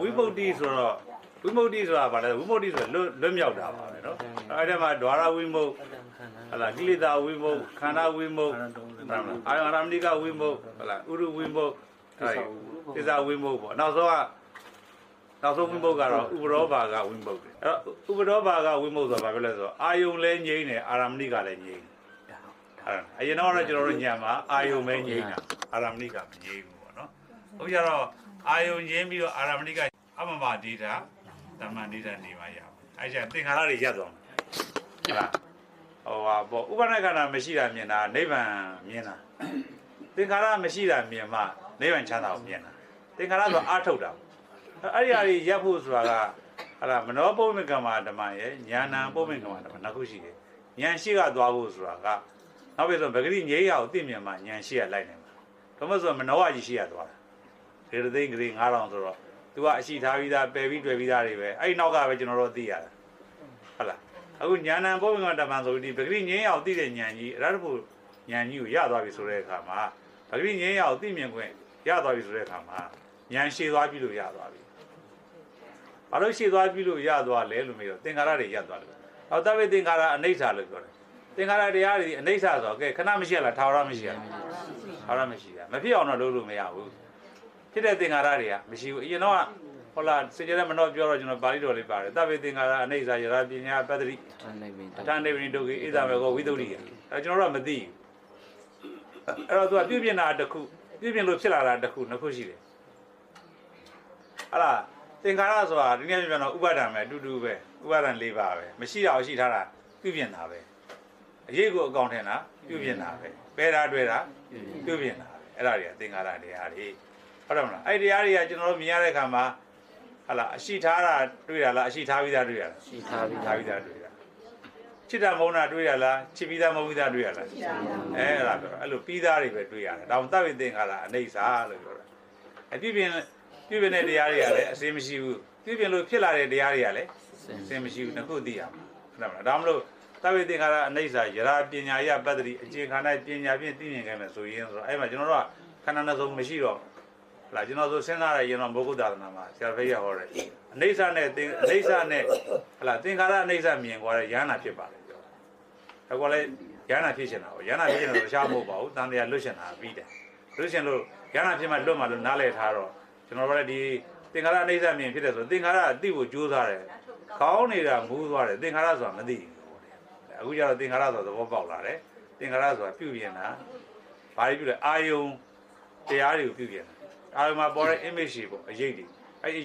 ဝိမု ക്തി ဆိုတော့ဝိမု ക്തി ဆိုတာဗာလဲဝိမု ക്തി ဆိုလွတ်မြောက်တာပါပဲနော်အဲ့ဒါမှာဒွါရဝိမု ဟလာကိလေသာဝိမု ခန္ဓာဝိမု အာယရမဏိကဝိမု ဟလာဥရဝိမု သစ္စာဝိမုပေါ့နောက်ဆုံးဝိမုကတော့ဥပရောဘာကဝိမုတယ်အဲ့တော့ဥပရောဘာကဝိမုဆိုတာဘာပြောလဲဆိုတော့အာယုံလဲငြိမ့်တယ်အာရမဏိကလည်းငြိမ့်တယ်အရင်တော့ကျွန်တော်တို့ညံမှာအာယုံပဲငြိမ့်တာအာရမဏိကမငြိမ့်ဘူးပေါ့နော်အခုကျတော့အာယုံငြိမ့်ပြီးတော့အာရမဏိကအမမဒေတာတမန်ဒေတာနေပါရအောင်အဲ့ကျသင်္ခါရတွေရပ်သွားမှာဟုတ်လားဟိုဟာပေါ့ဥပဒနာခန္ဓာမရှိတာမြင်တာနိဗ္ဗာန်မြင်တာသင်္ခါရမရှိတာမြင်မှနိဗ္ဗာန်ချမ်းသာကိုမြင်တာသင်္ခါရဆိုအာထုတ်တာအဲ့ဒီအရာတွေရပ်ဖို့ဆိုတာကဟာလားမနောပုဗ္ဗေကမ္မဓမ္မရဲ့ဉာဏပုဗ္ဗေကမ္မဓမ္မနှစ်ခုရှိတယ်ဉာဏ်ရှိကသွားဖို့ဆိုတာကနောက်ပြီးဆိုပဂရိငြိမ်းရအောင်သိမြင်မှဉာဏ်ရှိရလိုက်နိုင်မှာဒါမှမဟုတ်ဆိုမနောဝကြီးရှိရသွားတာဂရေသိန်းဂရေ9000ဆိုတော့ तू ကအရှိထားပြီးသားပယ်ပြီးတွေ့ပြီးသားတွေပဲအဲ့ဒီနောက်ကပဲကျွန်တော်တို့သိရတာဟုတ်လားအခုဉာဏပုဗ္ဗေကမ္မဓမ္မဆိုဒီပဂရိငြိမ်းရအောင်သိတဲ့ဉာဏ်ကြီးအရဟတဖို့ဉာဏ်ကြီးကိုရသွားပြီဆိုတဲ့အခါမှာပဂရိငြိမ်းရအောင်သိမြင်ခွင့်ရသွားပြီဆိုတဲ့အခါမှာဉာဏ်ရှည်သွားပြီလို့ရသွားပြီဘာလို့ရှည်သွားပြီလို့ရသွားလဲလို့မေးတော့သင်္ခါရတွေရသွားတယ်အော်တပိသင်္ခါရအနိစ္စလို့ပြောတယ်သင်္ခါရတရားတွေအနိစ္စဆိုတော့ကဲခဏမရှိလားထာဝရမရှိလားထာဝရမရှိတာမဖြစ်အောင်တော့လုပ်လို့မရဘူးဖြစ်တဲ့သင်္ခါရတွေကမရှိဘူးအရင်တော့ဟုတ်လားစေကြတဲ့မနှောပြောတော့ကျွန်တော်ပါဠိတော်လေးပါတယ်တပိသင်္ခါရအနိစ္စယရာပညာပတ္တိအထာနေဝိဒုက္ခိဣဒမေကောဝိသုဒ္ဓိအဲကျွန်တော်တို့ကမသိဘူးအဲ့တော့ तू ကပြုပြင်တာတစ်ခုပြုပြင်လို့ဖြစ်လာတာတစ်ခုနှစ်ခုရှိတယ်ဟာလားသင်္ခါရဆိုတာဒီနေ့ပြန်တော့ဥပါဒံပဲအတူတူပဲဥပါဒံ၄ပါးပဲမရှိတာရှိထားတာပြုပြင်တာပဲအရေးကိုအကောင်ထင်တာပြုပြင်တာပဲပဲတာတွေ့တာပြုပြင်တာပဲအဲ့ဒါတွေကသင်္ခါရတရားတွေဟုတ်တယ်မလားအဲ့တရားတွေကကျွန်တော်တို့မြင်ရတဲ့အခါမှာဟာလားအရှိထားတာတွေ့ရလားအရှိထားပြီးသားတွေ့ရလားရှိထားပြီးသားတွေ့ရချစ်တာမုန်းတာတွေ့ရလားချစ်ပြီးသားမုန်းပြီးသားတွေ့ရလားအဲ့ဒါပြောအဲ့လိုပြီးသားတွေပဲတွေ့ရတယ်ဒါမှသဗ္ဗေသင်္ခါရအနိစ္စလို့ပြောတာအပြုပြင်တဲ့တရားတွေကလည်းအစင်မရှိဘူးပြုပြင်လို့ဖြစ်လာတဲ့တရားတွေကလည်းအစင်မရှိဘူးနှစ်ခုသိရမှာဟုတ်လားဒါမှမဟုတ်သဗ္ဗေသင်္ခါရအနိစ္စယရာပညာယပတ္တိအခြေခံ၌ပညာဖြင့်သိမြင်ခဲ့မယ်ဆိုရင်ဆိုတော့အဲ့မှာကျွန်တော်တို့ကခန္ဓာနှစ်စုံမရှိတော့လာကျွန်တော်ဆိုစဉ်းစားရရင်တော့မောဂုသာသနာမှာဆရာဖေးရဟောတယ်အနိစ္စနဲ့ဟလာသင်္ခါရအနိစ္စမြင်ကြတဲ့ယန္နာဖြစ်ပါလေပြောတာဒါကလည်းယန္နာဖြစ်ချင်တာပေါ့ယန္နာဖြစ်ချင်တယ်ဆိုရှားမဟုတ်ပါဘူးတန်တရားလွတ်ချင်တာပြီးတယ်လွတ်ချင်လို့ယန္နာဖြစ်မှလွတ်မှလို့နားလည်ထားတော့ကျွန်တော်တို့လည်းဒီသင်္ခါရအနိစ္စမြင်ဖြစ်တယ်ဆိုသင်္ခါရအတိကိုကြိုးစားတယ်ခေါင်းနေတာမူးသွားတယ်သင်္ခါရဆိုတာမသိဘူးအခုကျတော့သင်္ခါရဆိုသဘောပေါက်လာတယ်သင်္ခါရဆိုတာပြုပြင်တာဘာတွေပြုလဲအာယုံတရားတွေကိုပြုပြင်တာအာယုံမှာပေါ်တဲ့ image တွေပေါ့အရေးတွေ